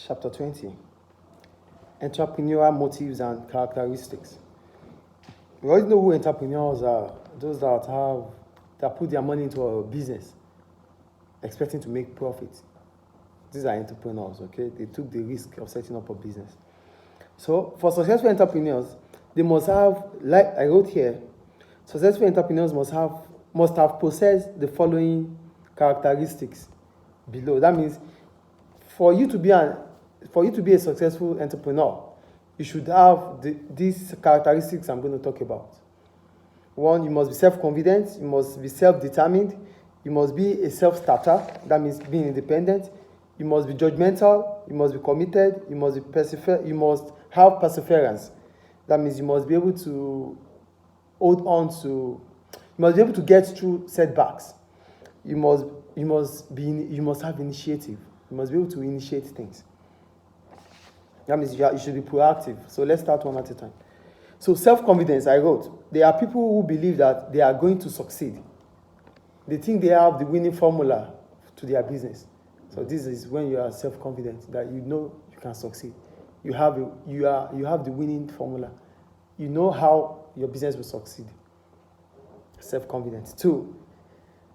chapter 20. Entrepreneurial motives and characteristics. We already know who entrepreneurs are. Those that put their money into a business, expecting to make profit. These are entrepreneurs, okay? They took the risk of setting up a business. So for successful entrepreneurs, they must have, like I wrote here, successful entrepreneurs must have possessed the following characteristics below. That means for you to be a successful entrepreneur, you should have these characteristics I'm going to talk about. One, you must be self-confident, you must be self-determined, you must be a self-starter, that means being independent, you must be judgmental, you must be committed, you must have perseverance. That means you must be able to you must be able to get through setbacks. You must have initiative. You must be able to initiate things. That means you should be proactive. So let's start one at a time. So self-confidence, I wrote, there are people who believe that they are going to succeed. They think they have the winning formula to their business. So this is when you are self-confident, that you know you can succeed. You have the winning formula. You know how your business will succeed. Self-confidence. 2,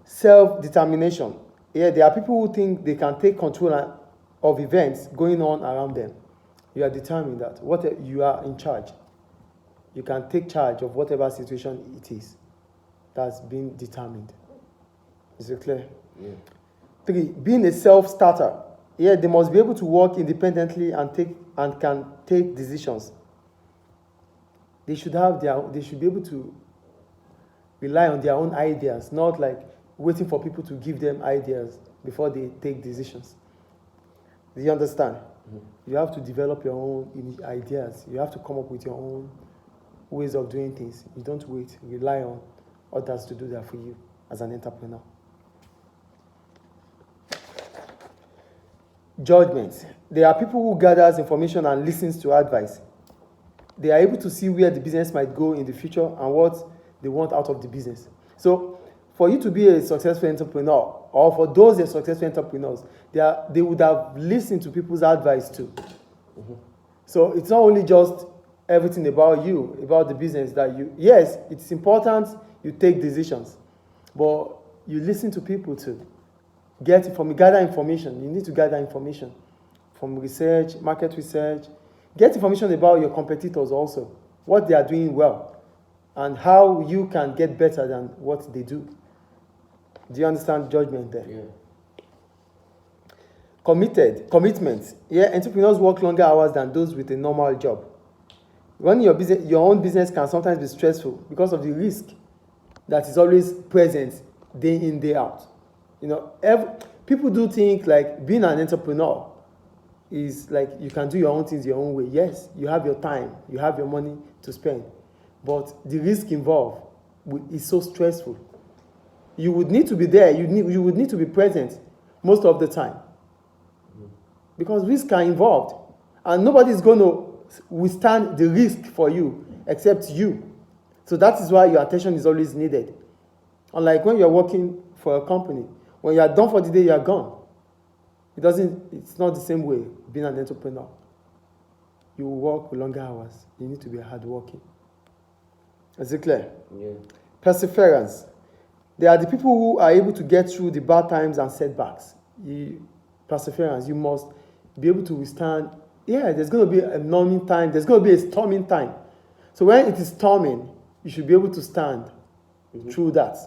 self-determination. Yeah, there are people who think they can take control of events going on around them. You are determined that you are in charge. You can take charge of whatever situation it is that's been determined. Is it clear? Yeah. 3, being a self-starter. Yeah, they must be able to work independently and can take decisions. They should be able to rely on their own ideas, not like waiting for people to give them ideas before they take decisions. Do you understand? Mm-hmm. You have to develop your own ideas. You have to come up with your own ways of doing things. You don't wait. Rely on others to do that for you as an entrepreneur. Judgment. There are people who gathers information and listens to advice. They are able to see where the business might go in the future and what they want out of the business. So, for you to be a successful entrepreneur, or for those that are successful entrepreneurs, they would have listened to people's advice too. Mm-hmm. So it's not only just everything about you, about the business yes, it's important you take decisions, but you listen to people too. Gather information. You need to gather information from research, market research. Get information about your competitors also, what they are doing well, and how you can get better than what they do. Do you understand judgment there? Yeah. Commitment. Yeah, entrepreneurs work longer hours than those with a normal job. Running your own business can sometimes be stressful because of the risk that is always present day in, day out. You know, people do think like being an entrepreneur is like you can do your own things your own way. Yes, you have your time, you have your money to spend, but the risk involved is so stressful. You would need to be there. You would need to be present most of the time because risks are involved, and nobody is going to withstand the risk for you except you. So that is why your attention is always needed. Unlike when you are working for a company, when you are done for the day, you are gone. It's not the same way being an entrepreneur. You work longer hours. You need to be hardworking. Is it clear? Yeah. Perseverance. They are the people who are able to get through the bad times and setbacks. Perseverance. You must be able to withstand. Yeah, there's going to be a numbing time. There's going to be a storming time. So when it is storming, you should be able to stand through that.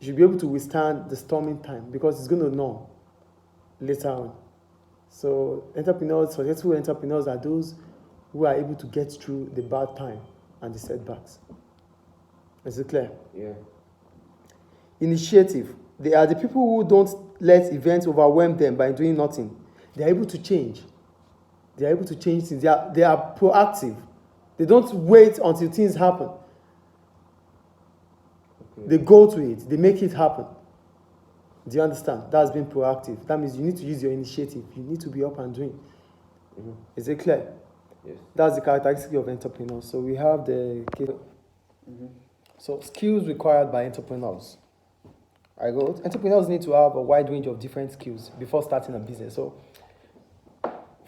You should be able to withstand the storming time because it's going to numb later on. So successful entrepreneurs are those who are able to get through the bad time and the setbacks. Is it clear? Yeah. Initiative. They are the people who don't let events overwhelm them by doing nothing. They are able to change. They are able to change things. They are proactive. They don't wait until things happen. Okay. They go to it. They make it happen. Do you understand? That's being proactive. That means you need to use your initiative. You need to be up and doing. Mm-hmm. Is it clear? Yes. That's the characteristic of entrepreneurs. So we have the... Mm-hmm. So skills required by entrepreneurs. I wrote, entrepreneurs need to have a wide range of different skills before starting a business. So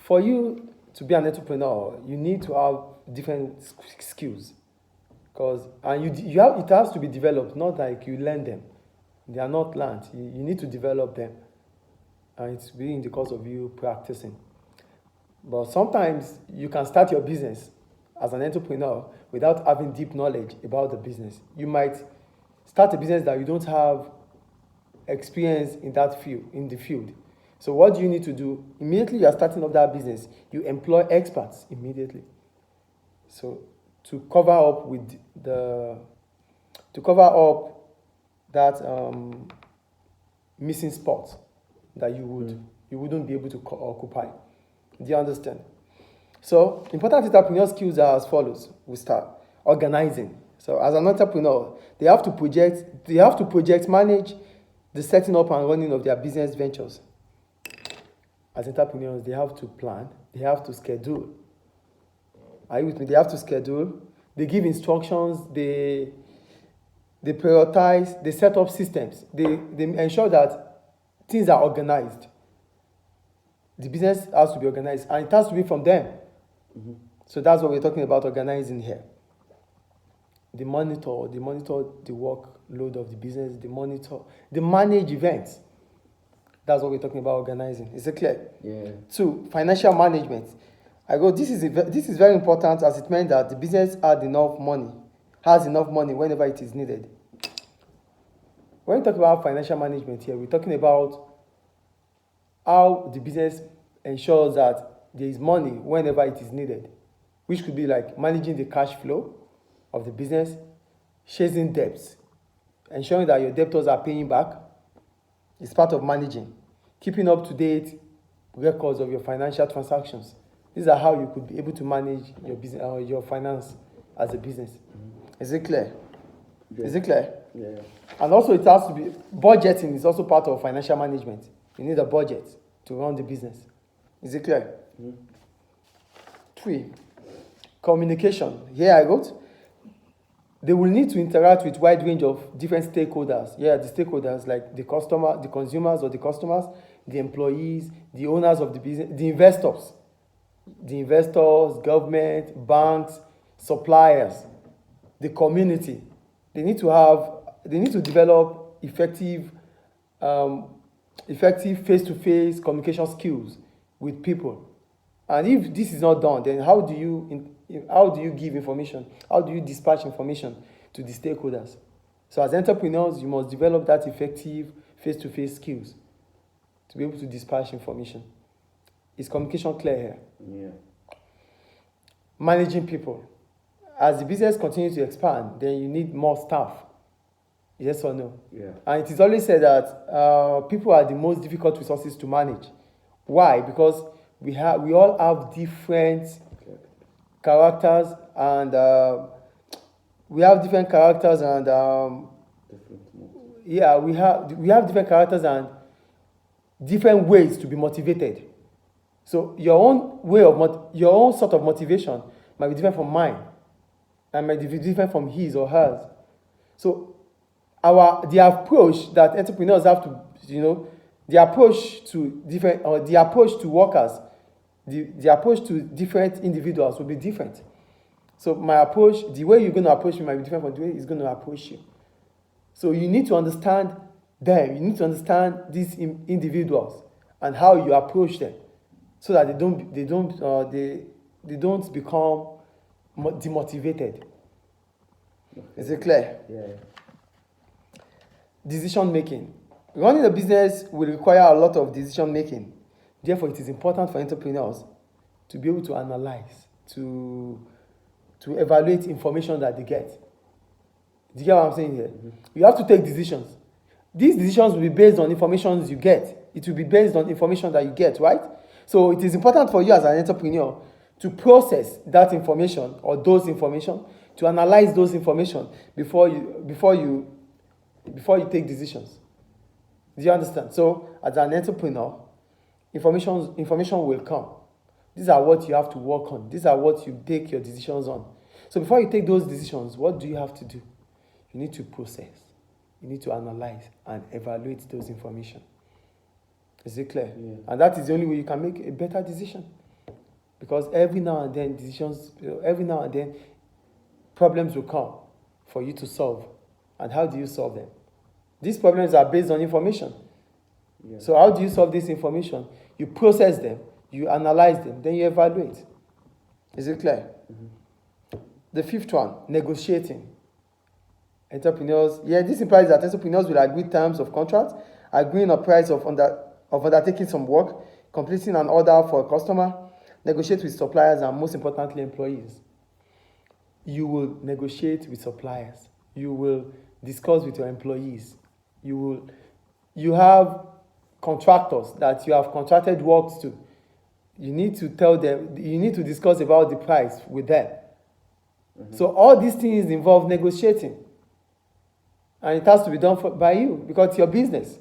for you to be an entrepreneur, you need to have different skills, it has to be developed, not like you learn them. They are not learned. You need to develop them, and it's really in the course of you practicing. But sometimes you can start your business as an entrepreneur without having deep knowledge about the business. You might start a business that you don't have experience in the field. So what do you need to do? Immediately you are starting up that business, you employ experts immediately. So to cover up that missing spot that you wouldn't be able to occupy. Do you understand? So important entrepreneurial skills are as follows. We start organizing. So as an entrepreneur, they have to project, manage the setting up and running of their business ventures. As entrepreneurs, they have to plan, they have to schedule. Are you with me? They have to schedule, they give instructions, they prioritize, they set up systems, they ensure that things are organized. The business has to be organized, and it has to be from them. Mm-hmm. So that's what we're talking about, organizing here. They monitor the workload of the business, they manage events. That's what we're talking about, organizing. Is it clear? Yeah. 2, financial management. This is very important, as it means that the business has enough money whenever it is needed. When we talk about financial management here, we're talking about how the business ensures that there is money whenever it is needed, which could be like managing the cash flow of the business, chasing debts, ensuring that your debtors are paying back. It's part of managing. Keeping up to date records of your financial transactions. These are how you could be able to manage your business or your finance as a business. Mm-hmm. Is it clear? Yeah. Is it clear? Yeah. And also it has to be, budgeting is also part of financial management. You need a budget to run the business. Is it clear? Mm-hmm. 3, communication. Here I wrote, they will need to interact with a wide range of different stakeholders. Yeah, the stakeholders like the customer, the consumers or the customers, the employees, the owners of the business, the investors, government, banks, suppliers, the community. They need to develop effective face-to-face communication skills with people. And if this is not done, then how do you give information? How do you dispatch information to the stakeholders? So as entrepreneurs, you must develop that effective face-to-face skills to be able to dispatch information. Is communication clear here? Yeah. Managing people. As the business continues to expand, then you need more staff. Yes or no? Yeah. And it is always said that people are the most difficult resources to manage. Why? Because we all have different characters, and we have different characters, and we have different characters and different ways to be motivated. So your own sort of motivation might be different from mine, and might be different from his or hers. So the approach that entrepreneurs have to, the approach to workers, the approach to different individuals will be different. So my approach, the way you're going to approach me might be different from the way he's going to approach you. So you need to understand them. You need to understand these individuals and how you approach them, so that they don't become demotivated. Okay. Is it clear? Yeah. Decision making. Running a business will require a lot of decision making. Therefore, it is important for entrepreneurs to be able to analyze, to evaluate information that they get. Do you get what I'm saying here? Mm-hmm. You have to take decisions. These decisions will be based on information you get. It will be based on information that you get, right? So it is important for you as an entrepreneur to process that information or those information, to analyze those information before you take decisions. Do you understand? So as an entrepreneur, information will come. These are what you have to work on. These are what you take your decisions on. So before you take those decisions, what do you have to do? You need to process. You need to analyze and evaluate those information. Is it clear? Yeah. And that is the only way you can make a better decision. because every now and then problems will come for you to solve. And how do you solve them? These problems are based on information. Yeah. So how do you solve this information? You process them, you analyze them, then you evaluate. Is it clear? Mm-hmm. The fifth one, negotiating. Entrepreneurs, this implies that entrepreneurs will agree terms of contract, agreeing on price of undertaking some work, completing an order for a customer, negotiate with suppliers, and most importantly, employees. You will negotiate with suppliers. You will discuss with your employees. You have contractors that you have contracted works to. You need to tell them, you need to discuss about the price with them. Mm-hmm. So all these things involve negotiating. And it has to be done by you because it's your business.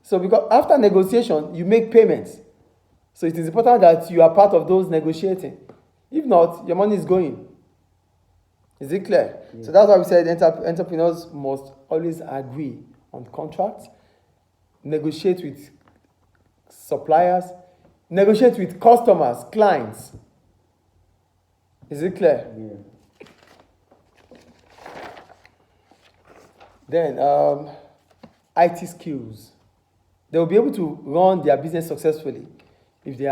So because after negotiation, you make payments. So it is important that you are part of those negotiating. If not, your money is going. Is it clear? Yeah. So that's why we said entrepreneurs must always agree on contracts, negotiate with suppliers, negotiate with customers, clients. Is it clear? Yeah. Then, IT skills. They will be able to run their business successfully if they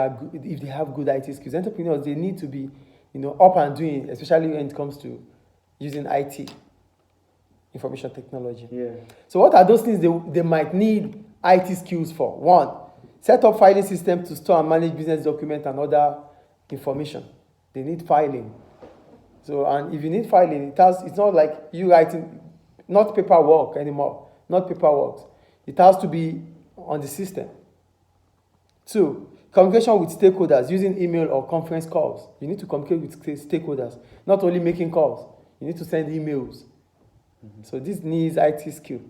have good IT skills. Entrepreneurs, they need to be, up and doing, especially when it comes to using IT, information technology. Yeah. So what are those things they might need IT skills for? One, set up filing system to store and manage business documents and other information. They need filing. So, and if you need filing, it's not like you writing, not paperwork anymore, not paperwork. It has to be on the system. Two, communication with stakeholders using email or conference calls. You need to communicate with stakeholders, not only making calls. You need to send emails. Mm-hmm. So this needs IT skill.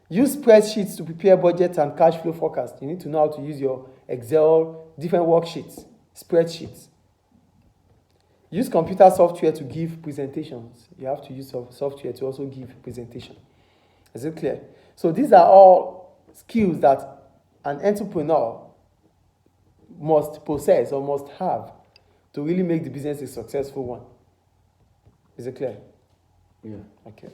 Use spreadsheets to prepare budgets and cash flow forecasts. You need to know how to use your Excel, different worksheets, spreadsheets. Use computer software to give presentations. You have to use software to also give presentation. Is it clear? So these are all skills that an entrepreneur must possess or must have to really make the business a successful one. Is it clear? Yeah. Okay.